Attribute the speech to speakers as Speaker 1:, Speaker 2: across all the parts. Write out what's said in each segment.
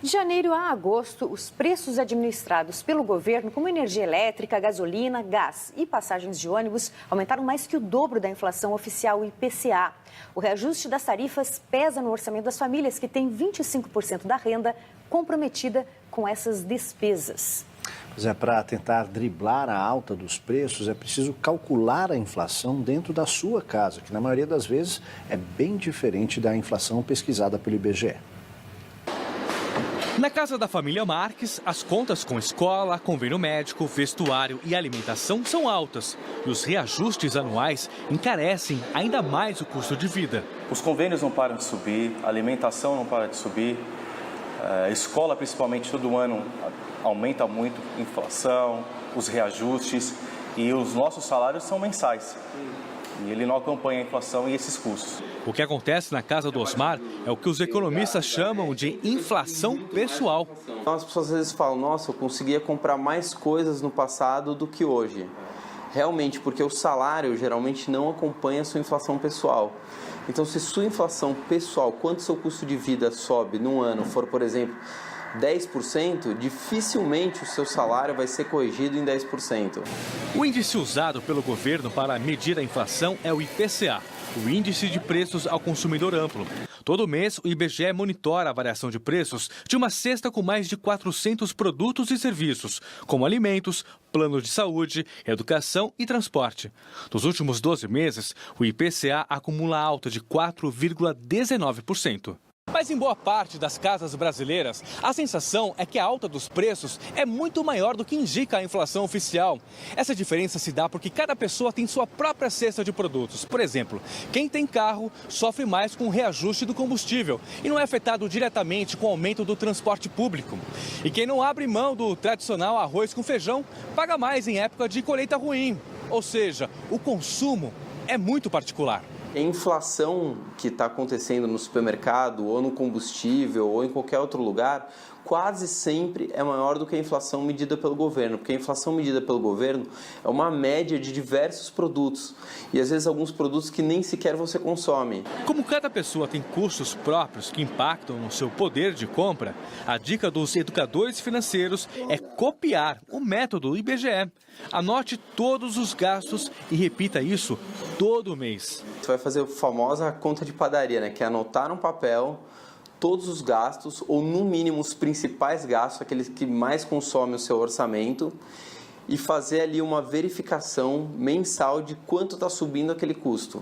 Speaker 1: De janeiro a agosto, os preços administrados pelo governo, como energia elétrica, gasolina, gás e passagens de ônibus, aumentaram mais que o dobro da inflação oficial IPCA. O reajuste das tarifas pesa no orçamento das famílias, que têm 25% da renda comprometida com essas despesas.
Speaker 2: Pois é, para tentar driblar a alta dos preços, é preciso calcular a inflação dentro da sua casa, que na maioria das vezes é bem diferente da inflação pesquisada pelo IBGE.
Speaker 3: Na casa da família Marques, as contas com escola, convênio médico, vestuário e alimentação são altas. E os reajustes anuais encarecem ainda mais o custo de vida.
Speaker 4: Os convênios não param de subir, a alimentação não para de subir, a escola principalmente todo ano aumenta muito a inflação, os reajustes e os nossos salários são mensais. E ele não acompanha a inflação e esses custos.
Speaker 3: O que acontece na casa do Osmar é o que os economistas chamam de inflação pessoal.
Speaker 5: As pessoas às vezes falam, nossa, eu conseguia comprar mais coisas no passado do que hoje. Realmente, porque o salário geralmente não acompanha a sua inflação pessoal. Então, se sua inflação pessoal, quanto seu custo de vida sobe num ano, for, por exemplo, 10%, dificilmente o seu salário vai ser corrigido em 10%.
Speaker 3: O índice usado pelo governo para medir a inflação é o IPCA, o Índice de Preços ao Consumidor Amplo. Todo mês, o IBGE monitora a variação de preços de uma cesta com mais de 400 produtos e serviços, como alimentos, planos de saúde, educação e transporte. Nos últimos 12 meses, o IPCA acumula alta de 4,19%. Mas em boa parte das casas brasileiras, a sensação é que a alta dos preços é muito maior do que indica a inflação oficial. Essa diferença se dá porque cada pessoa tem sua própria cesta de produtos. Por exemplo, quem tem carro sofre mais com o reajuste do combustível e não é afetado diretamente com o aumento do transporte público. E quem não abre mão do tradicional arroz com feijão paga mais em época de colheita ruim. Ou seja, o consumo é muito particular.
Speaker 5: A inflação que está acontecendo no supermercado, ou no combustível, ou em qualquer outro lugar, quase sempre é maior do que a inflação medida pelo governo, porque a inflação medida pelo governo é uma média de diversos produtos, e às vezes alguns produtos que nem sequer você consome.
Speaker 3: Como cada pessoa tem custos próprios que impactam no seu poder de compra, a dica dos educadores financeiros é copiar o método IBGE. Anote todos os gastos e repita isso todo mês.
Speaker 5: Você vai fazer a famosa conta de padaria, né? Que é anotar no papel todos os gastos, ou no mínimo os principais gastos, aqueles que mais consomem o seu orçamento, e fazer ali uma verificação mensal de quanto está subindo aquele custo.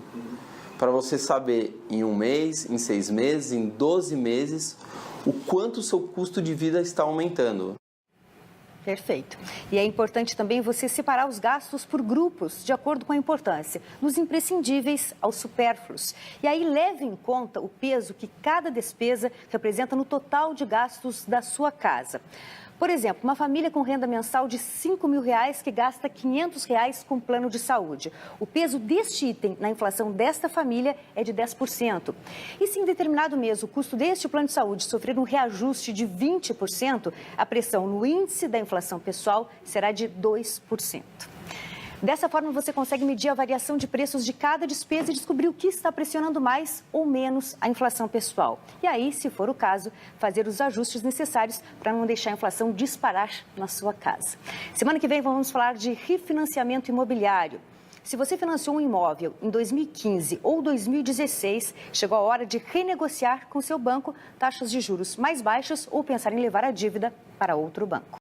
Speaker 5: Para você saber em um mês, em 6 meses, em 12 meses, o quanto o seu custo de vida está aumentando.
Speaker 1: Perfeito. E é importante também você separar os gastos por grupos, de acordo com a importância, dos imprescindíveis aos supérfluos. E aí leve em conta o peso que cada despesa representa no total de gastos da sua casa. Por exemplo, uma família com renda mensal de R$5.000 que gasta R$500 com plano de saúde. O peso deste item na inflação desta família é de 10%. E se em determinado mês o custo deste plano de saúde sofrer um reajuste de 20%, a pressão no índice da inflação pessoal será de 2%. Dessa forma, você consegue medir a variação de preços de cada despesa e descobrir o que está pressionando mais ou menos a inflação pessoal. E aí, se for o caso, fazer os ajustes necessários para não deixar a inflação disparar na sua casa. Semana que vem vamos falar de refinanciamento imobiliário. Se você financiou um imóvel em 2015 ou 2016, chegou a hora de renegociar com seu banco taxas de juros mais baixas ou pensar em levar a dívida para outro banco.